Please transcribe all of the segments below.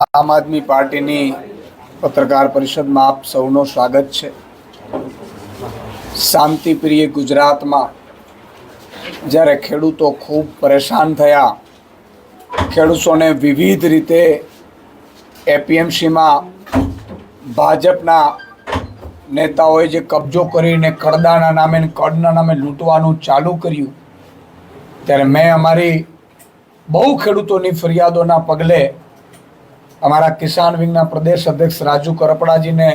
આમ આદમી પાર્ટીની પત્રકાર પરિષદમાં આપ સૌનું સ્વાગત છે। શાંતિપ્રિય ગુજરાતમાં જ્યારે ખેડૂતો ખૂબ પરેશાન થયા, ખેડૂતોને વિવિધ રીતે એપીએમસીમાં ભાજપના નેતાઓએ જે કબજો કરીને કડદાના નામે કડના નામે લૂંટવાનું ચાલુ કર્યું, ત્યારે મેં અમારી બહુ ખેડૂતોની ફરિયાદોના પગલે અમારા કિસાન વિંગના પ્રદેશ અધ્યક્ષ રાજુ કરપડાજીને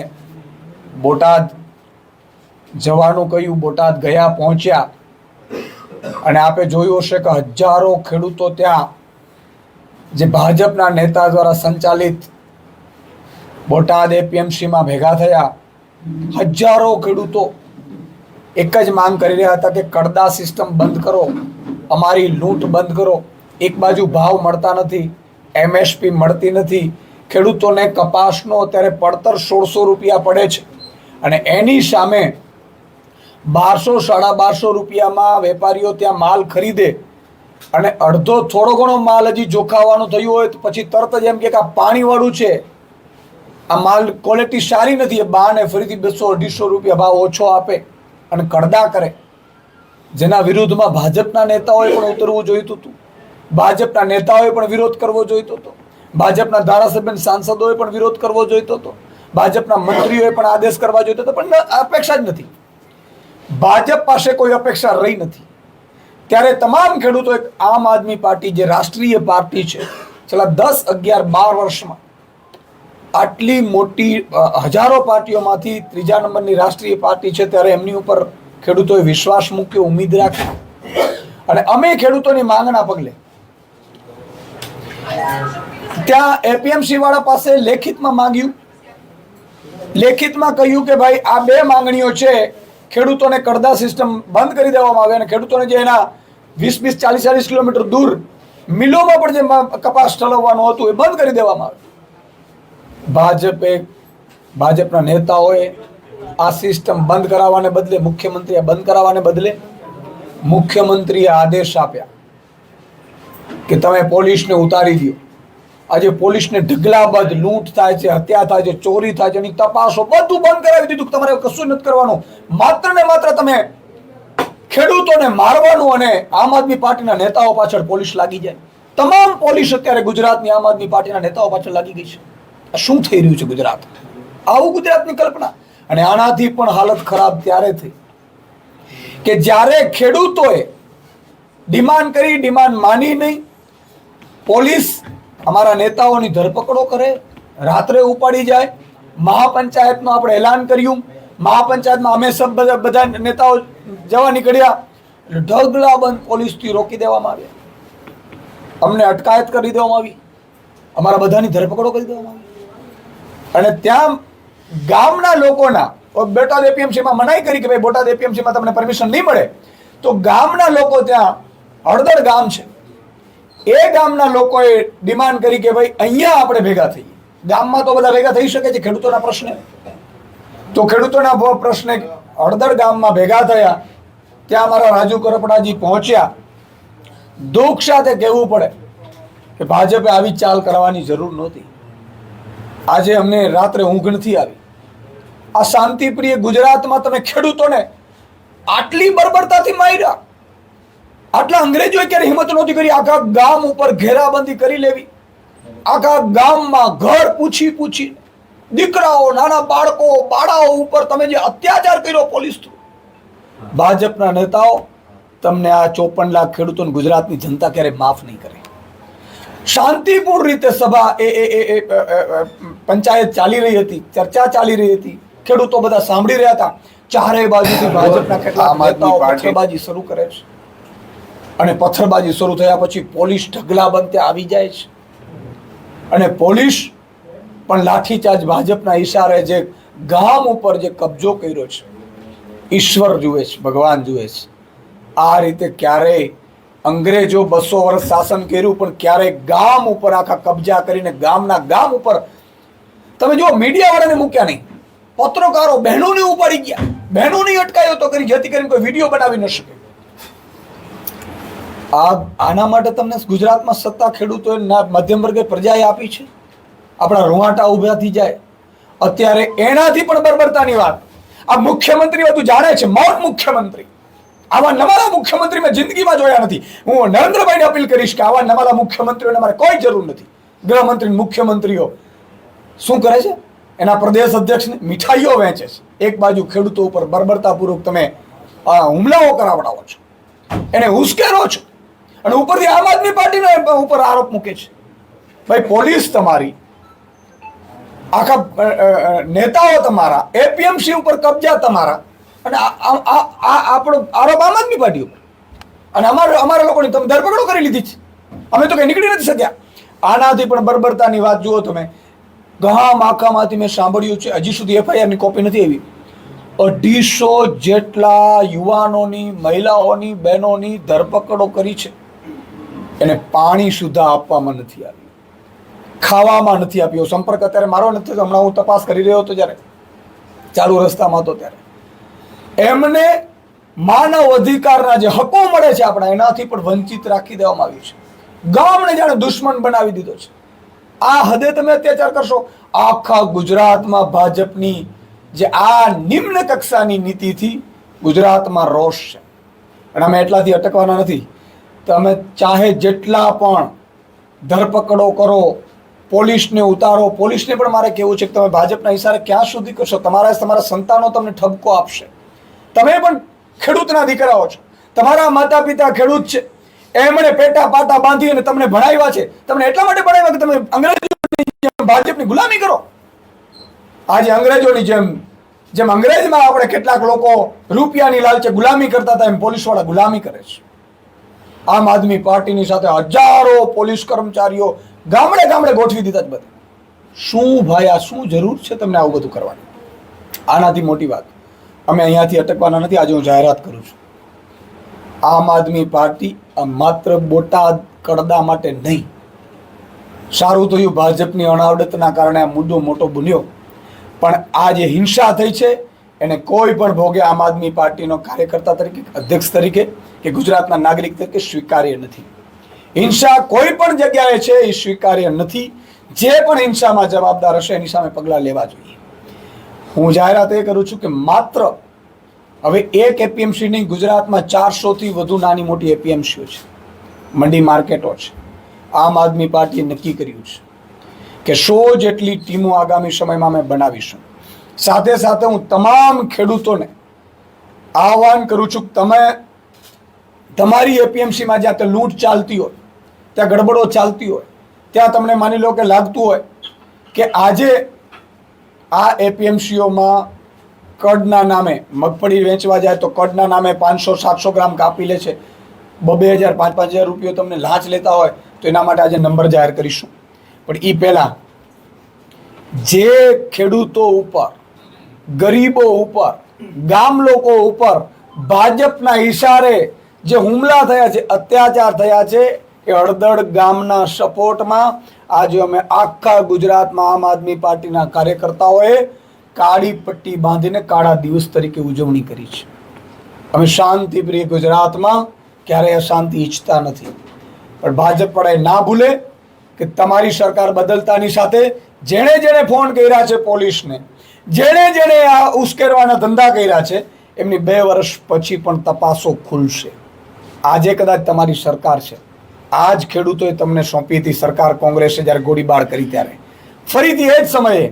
બોટાદ જવાનું કહ્યું। બોટાદ ગયા, પહોંચ્યા અને આપે જોયું હશે કે હજારો ખેડૂતો ત્યાં જે ભાજપના નેતા દ્વારા સંચાલિત બોટાદ એપીએમસીમાં ભેગા થયા। હજારો ખેડૂતો એક જ માંગ કરી રહ્યા હતા કે કડદા સિસ્ટમ બંધ કરો, અમારી લૂંટ બંધ કરો। એક બાજુ ભાવ મળતા નથી, એમએસપી મળતી નથી, ખેડૂતોને કપાસનો અત્યારે પડતર 1600 રૂપિયા પડે છે અને એની સામે 1200-1250 રૂપિયામાં વેપારીઓ ત્યાં માલ ખરીદે અને અડધો થોડો ઘણો માલ હજી જોખાવાનું થયું હોય તો પછી તરત જ એમ કે આ પાણીવાળું છે, આ માલ ક્વોલિટી સારી નથી, એ બાને ફરીથી 200-250 રૂપિયા ભાવ ઓછો આપે અને કડદા કરે, જેના વિરુદ્ધમાં ભાજપના નેતાઓએ પણ ઉતરવું જોઈતું હતું, ભાજપના નેતાઓએ પણ વિરોધ કરવો જોઈતો હતો, ભાજપના ધારાસભ્ય સાંસદોએ પણ વિરોધ કરવો જોઈતો હતો, ભાજપના મંત્રીઓએ પણ આદેશ કરવા જોઈતો હતો, પણ અપેક્ષા જ નથી। ભાજપ પાસે કોઈ અપેક્ષા રહી નથી। ત્યારે તમામ ખેડૂતો એક આમ આદમી પાર્ટી જે રાષ્ટ્રીય પાર્ટી છે, છેલ્લા 10-11-12 વર્ષમાં આટલી મોટી હજારો પાર્ટીઓમાંથી ત્રીજા નંબરની રાષ્ટ્રીય પાર્ટી છે, ત્યારે એમની ઉપર ખેડૂતોએ વિશ્વાસ મૂક્યો, ઉમ્મીદ રાખી અને અમે ખેડૂતોની માંગના પગલે ત્યાં એપીએમસી વાળા પાસે લેખિતમાં માંગ્યું, લેખિતમાં કહ્યું કે ભાઈ આ બે માંગણીઓ છે, ખેડૂતોને કડદા સિસ્ટમ બંધ કરી દેવામાં આવે અને ખેડૂતોને જે એના 20-40 કિલોમીટર દૂર મિલોમાં પણ જે કપાસ ઠલવવાનું હતું એ બંધ કરી દેવામાં આવે। ભાજપના નેતાઓએ આ સિસ્ટમ બંધ કરાવવાને બદલે મુખ્યમંત્રીએ બંધ કરાવવાને બદલે મુખ્યમંત્રીએ આદેશ આપ્યા કે તમે પોલીસને ઉતારી દો। આજે પોલીસને ઢગલાબંધ લૂંટ થાય છે, હત્યા થાય છે, ચોરી થાય છે, એની તપાસો બધું બંધ કરાવી દીધું। તમારે કશું નથી કરવાનું, માત્ર ને માત્ર તમે ખેડૂતોને મારવાનું અને આમ આદમી પાર્ટીના નેતાઓ પાછળ પોલીસ લાગી જાય। તમામ પોલીસ અત્યારે ગુજરાતની આમ આદમી પાર્ટીના નેતાઓ પાછળ લાગી ગઈ છે। આ શું થઈ રહ્યું છે ગુજરાત? આવું ગુજરાતની કલ્પના? અને આનાથી પણ હાલત ખરાબ ત્યારે થઈ કે જ્યારે ખેડૂતોએ ડિમાન્ડ કરી, ડિમાન્ડ માની નહીં, પોલીસ અમારા નેતાઓની ધરપકડો કરે, રાત્રે ઉપાડી જાય। મહાપંચાયતનું આપણે એલાન કર્યું, મહાપંચાયતમાં અમે સબ બધા નેતાઓ જવા નીકળ્યા, ઢગલાબંધ પોલીસથી રોકી દેવામાં આવ્યા, અમને અટકાયત કરી દેવામાં આવી, અમારા બધાની ધરપકડો કરી દેવામાં આવી અને ત્યાં ગામના લોકોના બોટાદ એપીએમસીમાં મનાઈ કરી કે ભાઈ બોટાદ એપીએમસીમાં તમને પરમિશન નહીં મળે, તો ગામના લોકો ત્યાં હળદર ગામ છે, એ ગામના લોકોએ ડિમાન્ડ કરી કે ભાઈ અહીંયા આપણે ભેગા થઈએ। ગામમાં તો બધા ભેગા થઈ શકે છે ખેડૂતોના પ્રશ્ને, તો ખેડૂતોના પ્રશ્ને હળદર ગામમાં ભેગા થયા। ત્યાં અમારા રાજુ કરપડાજી પહોંચ્યા। દુઃખ સાથે કહેવું પડે કે ભાજપે આવી ચાલ કરવાની જરૂર નહોતી। આજે અમને રાત્રે ઊંઘ નથી આવી। આ શાંતિપ્રિય ગુજરાતમાં તમે ખેડૂતોને આટલી બર્બરતાથી માર્યા, આટલા અંગ્રેજોએ ક્યારે હિંમત નહોતી કરી આખા ગામ ઉપર ઘેરાબંધી કરી લેવી, આખા ગામમાં ઘર પૂછી દીકરાઓ, નાના બાળકો, બાળાઓ ઉપર તમે જે અત્યાચાર કર્યો પોલીસ થ્રુ। ભાજપના નેતાઓ તમને આ 54 લાખ ખેડૂતોને ગુજરાતની જનતા ક્યારે માફ નહીં કરે। શાંતિપૂર્ણ રીતે સભા પંચાયત ચાલી રહી હતી, ચર્ચા ચાલી રહી હતી, ખેડૂતો બધા સાંભળી રહ્યા હતા, ચારે બાજુથી ભાજપના કેટલાક નેતાઓ પથ્થરબાજી શરૂ કરે છે અને પથ્થરબાજી શરૂ થયા પછી પોલીસ ઢગલાબંધ ત્યાં આવી જાય છે અને પોલીસ પણ લાઠીચાર્જ ભાજપના ઈશારે જે ગામ ઉપર જે કબજો કર્યો છે, ઈશ્વર જુએ છે, ભગવાન જુએ છે। આ રીતે ક્યારેય અંગ્રેજો 200 વર્ષ શાસન કર્યું પણ ક્યારેય ગામ ઉપર આખા કબજા કરીને ગામના ગામ ઉપર તમે જો મીડિયા વાળાને મૂક્યા નહીં, પત્રકારો બહેનોને ઉપાડી ગયા, બહેનોની અટકાયતો કરી જેથી કરીને કોઈ વિડીયો બનાવી ન શકે। આના માટે તમને ગુજરાતમાં સત્તા ખેડૂતોએ મધ્યમ વર્ગે પ્રજાએ આપી છે। આપણા રૂવાટા ઊભા થઈ જાય. અત્યારે એનાથી પણ બર્બરતાની વાત આ મુખ્યમંત્રી બધું જાણે છે. મૌન મુખ્યમંત્રી, આવા નવાલા મુખ્યમંત્રી મેં જિંદગીમાં જોયા નથી. હું નરેન્દ્રભાઈને અપીલ કરીશ કે આવા નવાલા મુખ્યમંત્રીઓને મારે કોઈ જરૂર નથી. ગૃહમંત્રી, મુખ્યમંત્રીઓ શું કરે છે? એના પ્રદેશ અધ્યક્ષને મીઠાઈઓ વહેંચે છે. એક બાજુ ખેડૂતો ઉપર બર્બરતાપૂર્વક તમે હુમલાઓ કરાવડાવો છો, એને ઉશ્કેરો છો, અને ઉપરથી આમ આદમી પાર્ટીના ઉપર આરોપ મૂકે છે. ભાઈ, પોલીસ તમારી, આખા નેતાઓ તમારા, એપીએમસી ઉપર કબજા તમારા, અને આપણો આરોપ આમ આદમી પાર્ટી ઉપર, અને અમારા લોકોની તમે ધરપકડો કરી લીધી છે. અમે તો કઈ નીકળી નથી શક્યા. આનાથી પણ બર્બરતાની વાત જુઓ તમે. ગામ આખામાંથી મેં સાંભળ્યું છે, હજી સુધી એફઆઈઆર ની કોપી નથી આવી, 250 જેટલા યુવાનોની, મહિલાઓની, બહેનોની ધરપકડો કરી છે. એને પાણી સુધા આપવામાં નથી આવ્યું, ખાવામાં નથી આપ્યો. સંપર્ક અત્યારે મારો નથી, હમણાં હું તપાસ કરી રહ્યો હતો જ્યારે ચાલુ રસ્તામાં હતો ત્યારે. એમને માનવ અધિકારના જે હકો મળે છે આપણા, એનાથી પણ વંચિત રાખી દેવામાં આવ્યું છે. ગામને જાણે દુશ્મન બનાવી દીધો છે. આ હદે તમે અત્યાચાર કરશો. આખા ગુજરાતમાં ભાજપની જે આ નિમ્ન કક્ષાની નીતિથી ગુજરાતમાં રોષ છે, અને અમે એટલાથી અટકવાના નથી. તમે ચાહે જેટલા પણ ધરપકડો કરો, પોલીસને ઉતારો. પોલીસને પણ મારે કહેવું છે કે તમે ભાજપના ઈશારે ક્યાં સુધી કરશો? તમારા સંતાનો તમને ઠપકો આપશે. તમે પણ ખેડૂતના દીકરાઓ છો, તમારા માતા પિતા ખેડૂત છે, એમણે પેટા પાટા બાંધી અને તમને ભણાવ્યા છે. તમને એટલા માટે ભણાવ્યા કે તમે અંગ્રેજોની જેમ ભાજપની ગુલામી કરો. આજે અંગ્રેજોની જેમ અંગ્રેજમાં આપણે કેટલાક લોકો રૂપિયાની લાલચે ગુલામી કરતા હતા, એમ પોલીસવાળા ગુલામી કરે છે. આમ આદમી પાર્ટીની સાથે હજારો પોલીસ કર્મચારીઓ ગામડે ગામડે ગોઠવી દીધા જ બધા. શું ભાઈ, આ શું જરૂર છે તમને આવું બધું કરવાની? આનાથી મોટી વાત અમે અહીંયાથી અટકવાના નથી. આજે હું જાહેરાત કરું છું, આમ આદમી પાર્ટી માત્ર બોટાદ કડદા માટે નહીં. સારું થયું ભાજપની અણાવડતના કારણે આ મુદ્દો મોટો બન્યો, પણ આ જે હિંસા થઈ છે એને કોઈ પણ ભોગે આમ આદમી પાર્ટીનો કાર્યકર્તા તરીકે, અધ્યક્ષ તરીકે કે ગુજરાતના નાગરિક તરીકે સ્વીકાર્ય નથી. હિંસા કોઈ પણ જગ્યાએ છે એ સ્વીકાર્ય નથી. જે પણ હિંસામાં જવાબદાર હશે એની સામે પગલાં લેવા જોઈએ. હું જાહેરાત એ કરું છું કે માત્ર હવે એક એપીએમસી નહીં, ગુજરાતમાં 400થી વધુ નાની મોટી એપીએમસીઓ છે, મંડી માર્કેટો છે. આમ આદમી પાર્ટીએ નક્કી કર્યું છે કે 100 જેટલી ટીમો આગામી સમયમાં અમે બનાવીશું. સાથે સાથે હું તમામ ખેડૂતોને આહવાન કરું છું કે તમે તમારી એપીએમસીમાં જ્યાં ત્યાં લૂંટ ચાલતી હોય, ત્યાં ગડબડો ચાલતી હોય, ત્યાં તમને માની લો કે લાગતું હોય કે આજે આ એપીએમસીઓમાં કડના નામે મગફળી વેચવા જાય તો કડના નામે 500-700 ગ્રામ કાપી લે છે, 2,000, 5,000 રૂપિયો તમને લાંચ લેતા હોય, તો એના માટે આજે નંબર જાહેર કરીશું. પણ એ પહેલા જે ખેડૂતો ઉપર, ગરીબો ઉપર, ગામ લોકો ઉપર ભાજપના ઈશારે જે હુમલા થયા છે, અત્યાચાર થયા છે, એ હળદળ ગામના સપોર્ટમાં આજે અમે આખા ગુજરાતમાં આમ આદમી પાર્ટીના કાર્યકર્તાઓએ કાળી પટ્ટી બાંધીને કાળા દિવસ તરીકે ઉજવણી કરી છે. અમે શાંતિપ્રિય ગુજરાતમાં ક્યારેય અશાંતિ ઈચ્છતા નથી, પણ ભાજપ પણ ના ભૂલે કે તમારી સરકાર બદલતાની સાથે જેણે જેણે ફોન કર્યા છે પોલીસને, જેણે આ ઉશ્કેરવાના ધંધા કર્યા છે, એમની 2 વર્ષ પછી પણ તપાસો ખુલશે. આજે કદાચ તમારી સરકાર છે, આજ ખેડૂતોએ તમને સોંપી હતી સરકાર, કોંગ્રેસે જ્યારે ગોળીબાર કરી ત્યારે ફરીથી એ જ સમયે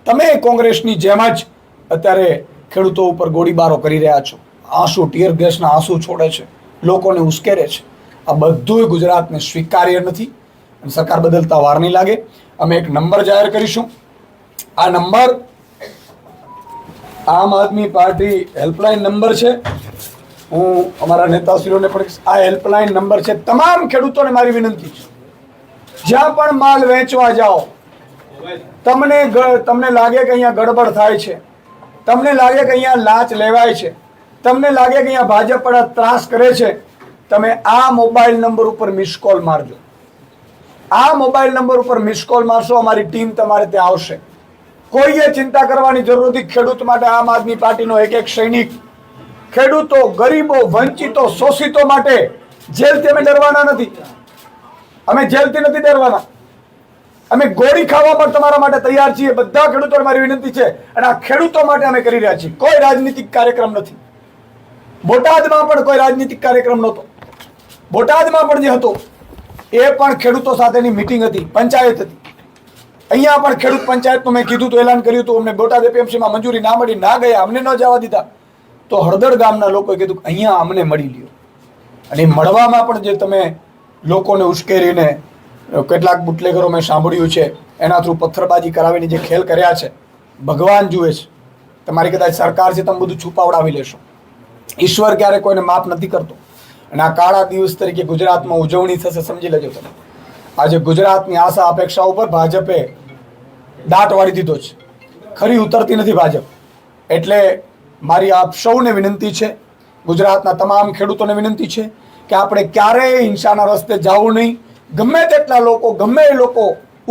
તમે કોંગ્રેસની જેમ જ અત્યારે ખેડૂતો ઉપર ગોળીબારો કરી રહ્યા છો. આંસુ, ટીયર ગેસના આંસુ છોડે છે, લોકોને ઉશ્કેરે છે. આ બધું ગુજરાતને સ્વીકાર્ય નથી, અને સરકાર બદલતા વાર નહીં લાગે. અમે એક નંબર જાહેર કરીશું. આ નંબર આમ આદમી પાર્ટી હેલ્પલાઇન નંબર છે. હું અમારા નેતાશ્રીઓને પણ આ હેલ્પલાઇન નંબર છે. તમામ ખેડૂતોને મારી વિનંતી છે, જ્યાં પણ માલ વેચવા જાઓ, તમને લાગે કે અહીંયા ગડબડ થાય છે, તમને લાગે કે અહીંયા લાંચ લેવાય છે, તમને લાગે કે અહીંયા ભાજપ પર ત્રાસ કરે છે, તમે આ મોબાઈલ નંબર ઉપર મિસ કોલ મારજો. આ મોબાઈલ નંબર ઉપર મિસ કોલ મારશો, અમારી ટીમ તમારે ત્યાં આવશે. કોઈએ ચિંતા કરવાની જરૂર નથી. ખેડૂત માટે આમ આદમી પાર્ટીનો એક એક સૈનિક, ખેડૂતો, ગરીબો, વંચિતો, શોષિતો માટે જેલથી અમે ડરવાના નથી. અમે જેલથી નથી ડરવાના. અમે ગોળી ખાવા પણ તમારા માટે તૈયાર છીએ. બધા ખેડૂતોને મારી વિનંતી છે અને આ ખેડૂતો માટે અમે કરી રહ્યા છીએ. કોઈ રાજનીતિક કાર્યક્રમ નથી. બોટાદમાં પણ કોઈ રાજનીતિક કાર્યક્રમ નહોતો. બોટાદમાં પણ જે હતો એ પણ ખેડૂતો સાથેની મિટિંગ હતી, પંચાયત હતી. અહીંયા પણ ખેડૂત પંચાયતનું મેં કીધું તો એલાન કર્યું હતું. અમને બોટાદ એપીએમસીમાં મંજૂરી ના મળી, ના ગયા, અમને ન જવા દીધા. તો હળદર ગામના લોકોએ કીધું કે અહીંયા અમને મળી લ્યો. અને મળવામાં પણ જે તમે લોકોને ઉશ્કેરીને કેટલાક બુટલેગરો મેં સાંભળ્યું છે એના થ્રુ પથ્થરબાજી કરાવીને જે ખેલ કર્યા છે, ભગવાન જુએ છે. તમારી કદાચ સરકાર છે, તમે બધું છુપાવડાવી લેશો. ઈશ્વર ક્યારે કોઈને માફ નથી કરતો. અને આ કાળા દિવસ તરીકે ગુજરાતમાં ઉજવણી થશે, સમજી લેજો તમે. આજે ગુજરાતની આશા અપેક્ષા ઉપર ભાજપે દાંત વાળી દીધો છે. ખરી ઉતરતી નથી ભાજપ. એટલે મારી આપ સૌને વિનંતી છે, ગુજરાતના તમામ ખેડૂતોને વિનંતી છે કે આપણે ક્યારેય હિંસાના રસ્તે જવું નહીં. ગમે તેટલા લોકો, ગમે એ લોકો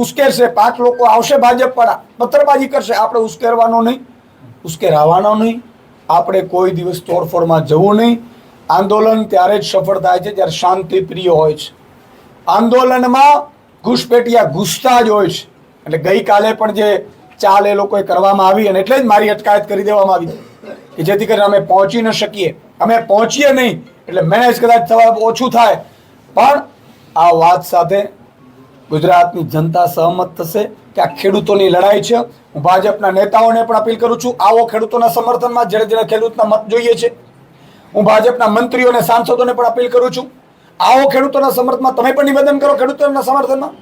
ઉશ્કેરશે, 5 લોકો આવશે ભાજપ વાળા, પથ્થરબાજી કરશે, આપણે ઉશ્કેરવાનો નહીં, ઉશ્કેરાવાનો નહીં. આપણે કોઈ દિવસ તોડફોડમાં જવું નહીં. આંદોલન ત્યારે જ સફળ થાય છે જ્યારે શાંતિપ્રિય હોય છે. આંદોલનમાં ઘૂસપેટિયા ઘૂસતા જ હોય છે. એટલે ગઈકાલે પણ જે ચાલ એ લોકોએ કરવામાં આવી અને એટલે જ મારી અટકાયત કરી દેવામાં આવી કે જેથી કરીને અમે પહોંચી ન શકીએ. અમે પહોંચીએ નહીં એટલે મેનેજ કદાચ થવા ઓછું થાય. પણ આ વાત સાથે ગુજરાતની જનતા સહમત થશે કે આ ખેડૂતોની લડાઈ છે. હું ભાજપના નેતાઓને પણ અપીલ કરું છું, આવો ખેડૂતોના સમર્થનમાં, જેને જેને ખેડૂતના મત જોઈએ છે. હું ભાજપના મંત્રીઓને, સાંસદોને પણ અપીલ કરું છું, આવો ખેડૂતોના સમર્થનમાં. તમે પણ નિવેદન કરો ખેડૂતોના સમર્થનમાં.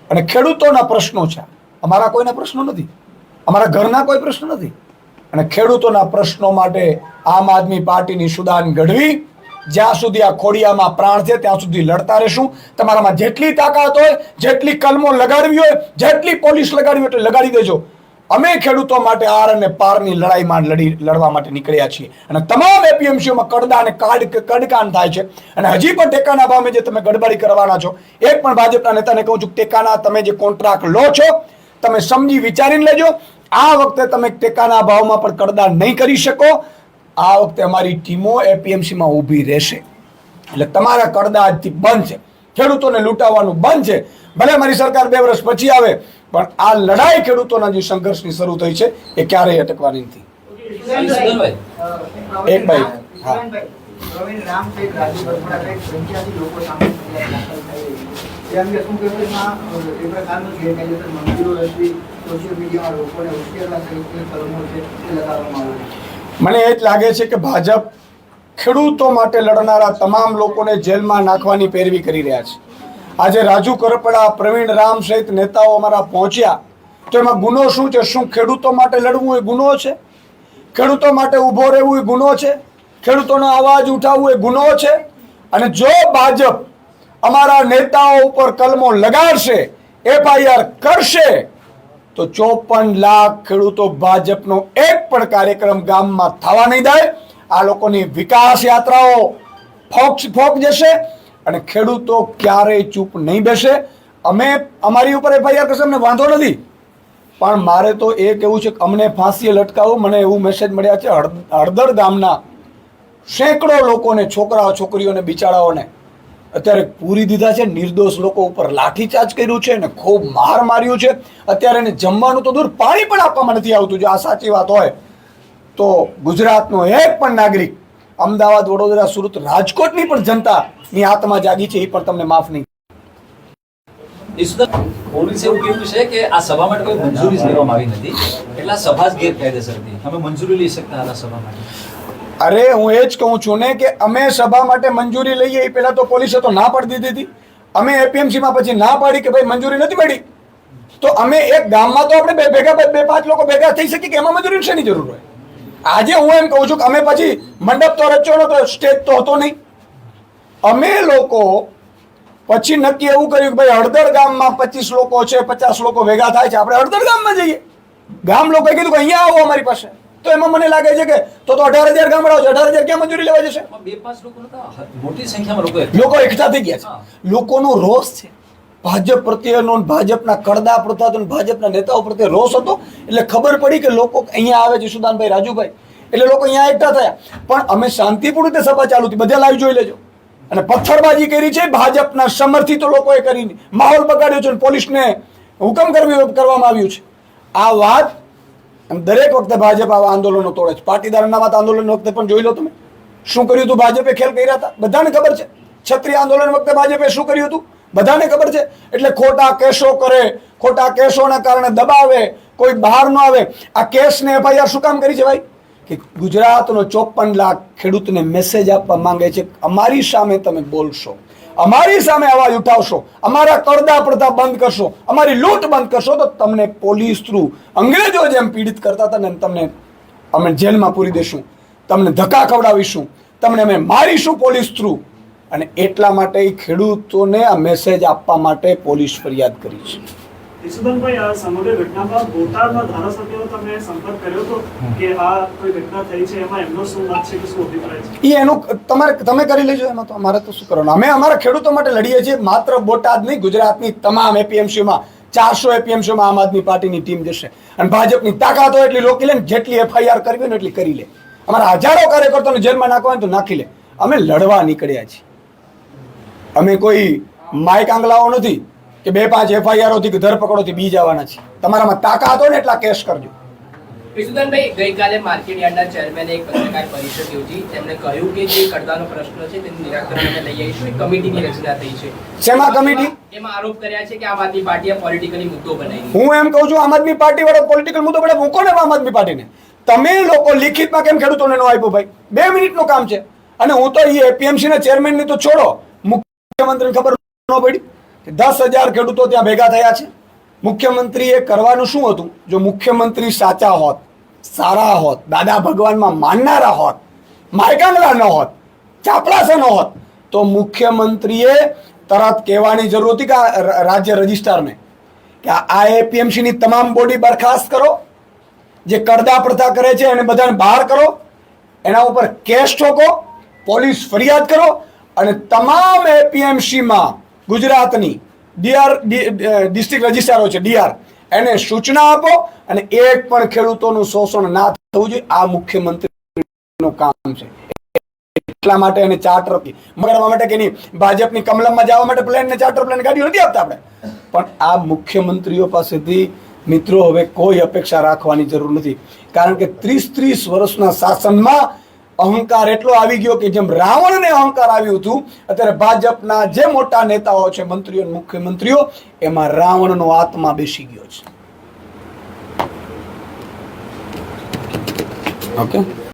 અને ખેડૂતોના પ્રશ્નો છે, અમારા કોઈના પ્રશ્નો નથી, અમારા ઘરના કોઈ પ્રશ્ન નથી. અને ખેડૂતોના પ્રશ્નો માટે આમ આદમી પાર્ટીની સુદાન ગઢવી જ્યાં સુધી આ ખોડિયામાં પ્રાણ છે ત્યાં સુધી લડતા રહેશું. તમારામાં જેટલી તાકાત હોય, જેટલી કલમો લગાડવી હોય, જેટલી પોલીસ લગાડવી હોય એટલે લગાડી દેજો. અમે ખેડૂતો માટે આર અને પારની લડાઈમાં લડવા માટે નીકળ્યા છીએ. અને તમામ એપીએમસીઓમાં કડદા અને કડકાન થાય છે. અને હજી પણ ટેકાના ભાવે જે તમે ગડબડી કરવાના છો, એક પણ ભાજપના નેતાને કહું છું, ટેકાના તમે જે કોન્ટ્રાક્ટ લો છો તમે સમજી વિચારીને લેજો. આ વખતે તમે ટેકાના ભાવમાં પણ કડદા નહીં કરી શકો. આ વખતે અમારી ટીમો એપીએમસીમાં ઊભી રહેશે. એટલે તમારા કડદા આજથી બંધ છે. ખેડૂતોને લૂંટાવાનું બંધ છે. ભલે અમારી સરકાર 2 વર્ષ પછી આવે, પણ આ લડાઈ ખેડૂતોના જે સંઘર્ષની શરૂ થઈ છે એ ક્યારેય અટકવાની નથી. એક ભાઈ, હા, મને એ જ લાગે છે કે ભાજપ ખેડૂતો માટે લડનારા તમામ લોકોને જેલમાં નાખવાની પેરવી કરી રહ્યા છે. આજે રાજુ કરપડા, પ્રવીણ રામ સહિત નેતાઓ અમારા પહોંચ્યા તો એમાં ગુનો શું છે? શું ખેડૂતો માટે લડવું એ ગુનો છે? ખેડૂતો માટે ઊભો રહેવું એ ગુનો છે? ખેડૂતોનો અવાજ ઉઠાવવું એ ગુનો છે? અને જો ભાજપ અમારા નેતાઓ ઉપર કલમો લગાડશે, FIR કરશે, તો 54 લાખ ખેડૂતો ભાજપનો એક પણ કાર્યક્રમ ગામમાં થવા નહીં દે. આ લોકોની વિકાસ યાત્રાઓ ફોક જશે અને ખેડૂતો ક્યારેય ચૂપ નહીં બેસે. અમે અમારી ઉપર FIR કરશે, અમને વાંધો નથી, પણ મારે તો એ કહેવું છે કે અમને ફાંસીએ લટકાવો. મને એવું મેસેજ મળ્યા છે હળદર ગામના સેંકડો લોકોને, છોકરાઓ છોકરીઓને બિચારાઓને અત્યારે પૂરી દીધા છે. નિર્દોષ લોકો ઉપર લાઠીચાર્જ કર્યું છે અને ખૂબ માર માર્યું છે. અત્યારે એને જમવાનું તો દૂર, પાણી પણ આપવામાં નથી આવતું. જો આ સાચી વાત હોય તો ગુજરાતનો એક પણ નાગરિક, અમદાવાદ, વડોદરા, સુરત, રાજકોટની પણ જનતાની આત્મા જાગી છે, એ પણ તમને માફ નહીં. પોલીસે એવું કીધું છે કે આ સભા માટે કોઈ મંજૂરી જ લેવામાં આવી નથી, એટલે આ સભા જ ગેરકાયદેસર હતી. અમે મંજૂરી લઈ શકતા હતા સભા માટે? અરે હું એ જ કહું છું ને કે અમે સભા માટે મંજૂરી લઈએ એ પહેલા તો પોલીસે તો ના પાડી દીધી હતી. અમે એપીએમસીમાં પછી ના પાડી કે ભાઈ મંજૂરી નથી મળી. તો અમે એક ગામમાં તો આપણે ભેગા 2-5 લોકો ભેગા થઈ શકીએ કે એમાં મંજૂરી શેની જરૂર હોય? આજે હું એમ કહું છું કે અમે પછી મંડપ તો રચ્યો નતો, સ્ટેજ તો હતો નહીં. અમે લોકો પછી નક્કી એવું કર્યું કે ભાઈ હળદર ગામમાં 25 લોકો છે, 50 લોકો ભેગા થાય છે, આપણે હળદર ગામમાં જઈએ. ગામ લોકોએ કીધું કે અહીંયા આવો અમારી પાસે. તો એમાં મને લાગે છે કે તો 18,000 ગામડાઓ છે, 18,000 ક્યાં મંજૂરી લેવા જશે? 2-5 લોકો નતા, મોટી સંખ્યામાં લોકો એકઠા થઈ ગયા છે. લોકોનો રોષ છે ભાજપ પ્રત્યેનો, ભાજપના કડદા પ્રત્યે, ભાજપના નેતાઓ પ્રત્યે રોષ હતો. એટલે ખબર પડી કે લોકો અહીંયા આવે છે, સુદાનભાઈ, રાજુભાઈ, એટલે લોકો અહીંયા એકઠા થયા. પણ અમે શાંતિપૂર્ણ રીતે સભા ચાલુ હતી, બધા લાઈવ જોઈ લેજો. અને પથ્થરબાજી કરી છે ભાજપના સમર્થિત લોકોએ કરીને, માહોલ બગાડ્યો છે, પોલીસને હુકમ કરવામાં આવ્યું છે. આ વાત દરેક વખતે ભાજપ આવા આંદોલનો તોડે છે. પાટીદાર અનામત આંદોલન વખતે પણ જોઈ લો તમે શું કર્યું હતું. ભાજપે ખેલ કર્યા હતા, બધાને ખબર છે. ક્ષત્રિય આંદોલન વખતે ભાજપે શું કર્યું હતું બધાને ખબર છે. એટલે ખોટા કેસો કરે, ખોટા કેસોના કારણે દબાવે, કોઈ બહાર ન આવે. આ કેસને એફઆઈઆર શું કામ કરી છે ભાઈ? કે ગુજરાતનો 54 લાખ ખેડૂતને મેસેજ આપવા માંગે છે, અમારી સામે તમે બોલશો, અમારી સામે અવાજ ઉઠાવશો, અમારા કરદા પડતા બંધ કરશો, અમારી લૂંટ બંધ કરશો તો તમને પોલીસ થ્રુ અંગ્રેજો જેમ પીડિત કરતા હતા ને તમને અમે જેલમાં પૂરી દેશું, તમને ધક્કા ખવડાવીશું, તમને અમે મારીશું પોલીસ થ્રુ. અને એટલા માટે ખેડૂતોને આ મેસેજ આપવા માટે પોલીસ ફરિયાદ કરી છે. ઈસુદાનભાઈ, આ સમગ્ર ઘટના બાદ બોટાદના ધારાસભ્યો તમે સંપર્ક કર્યો હતો કે આ કોઈ ઘટના થઈ છે, એમાં એમનો શું મત છે કે શું અભિપ્રાય છે? એ એનું તમે કરી લેજો, એમાં તો અમારે તો શું કરવાનું. અમે અમારા ખેડૂતો માટે લડીએ છીએ. માત્ર બોટાદ નહીં, ગુજરાતની તમામ એપીએમસીમાં 400 એપીએમસીમાં આમ આદમી પાર્ટીની ટીમ જશે અને ભાજપની તાકાત હોય એટલી રોકી લે ને જેટલી એફઆઈઆર કરવી ને એટલી કરી લે. અમારા હજારો કાર્યકર્તાઓને જેલમાં નાખવા તો નાખી લે. અમે લડવા નીકળ્યા છીએ. અમે કોઈ માઇક આંગલાઓ નથી કે 2-5 એફઆઈઆરોથી કે ધરપકડોથી બી જવાના છે. તમારામાં તાકાત હોય ને એટલા કેસ કરજો. ઈસુદાનભાઈ, ગઈકાલે માર્કેટ યાર્ડના ચેરમેને એક પત્રકાર પરિષદ યોજી. તેમણે કહ્યું કે જે કરદાનો પ્રશ્ન છે તેનું નિરાકરણ અમે લઈ આવીશું. એક કમિટીની રચના થઈ છે. શેમાં કમિટી? એમાં આરોપ કર્યા છે કે આમ આદમી પાર્ટીએ પોલિટિકલી મુદ્દો બનાવી. હું એમ કહું છું, આમ આદમી પાર્ટી વાળો પોલિટિકલ મુદ્દો પડે મૂકો ને આમ આદમી પાર્ટીને. તમે લોકો લિખિતમાં કેમ ખેડૂતોને ન આપ્યું ભાઈ? 2 મિનિટનું કામ છે. અને હું તો એ એપીએમસી ના ચેરમેન ની તો છોડો, મુખ્યમંત્રીને ખબર ન પડી 10,000 ખેડૂતો ત્યાં ભેગા થયા છે. મુખ્યમંત્રીએ કરવાનું શું હતું? જો મુખ્યમંત્રી સાચા હોત, સારા હોત, દાદા ભગવાનમાં માનનારા હોત, માયકાંગલા ન હોત, ચાપલાસા ન હોત, તો મુખ્યમંત્રીએ તરત કહેવાની જરૂર હતી કે રાજ્ય રજિસ્ટ્રારને કે આ એપીએમસી ની તમામ બોડી બરખાસ્ત કરો, જે કરદા પ્રથા કરે છે એને બધાને બહાર કરો, એના ઉપર કેસ ઠોકો, પોલીસ ફરિયાદ કરો અને તમામ એપીએમસીમાં ગુજરાતની ડિસ્ટ્રિક્ટ રજિસ્ટ્રારો છે, ડીઆર, એને સૂચના આપો અને એક પણ ખેડૂતોનું શોષણ ના થવું જોઈએ. આ મુખ્યમંત્રીનું કામ છે. એટલા માટે એને ચાર્ટર મગાડવા માટે કે નહીં, ભાજપની કમલમમાં જવા માટે પ્લેન ને ચાર્ટર પ્લેન ગાડીઓ નથી આપતા આપણે. પણ આ મુખ્યમંત્રીઓ પાસેથી મિત્રો હવે કોઈ અપેક્ષા રાખવાની જરૂર નથી. કારણ કે 30 વર્ષના શાસનમાં અહંકાર એટલો આવી ગયો કે જેમ રાવણને અહંકાર આવ્યું હતું, અત્યારે ભાજપના જે મોટા નેતાઓ છે, મંત્રીઓ, મુખ્યમંત્રીઓ, એમાં રાવણનો આત્મા બેસી ગયો છે. ઓકે.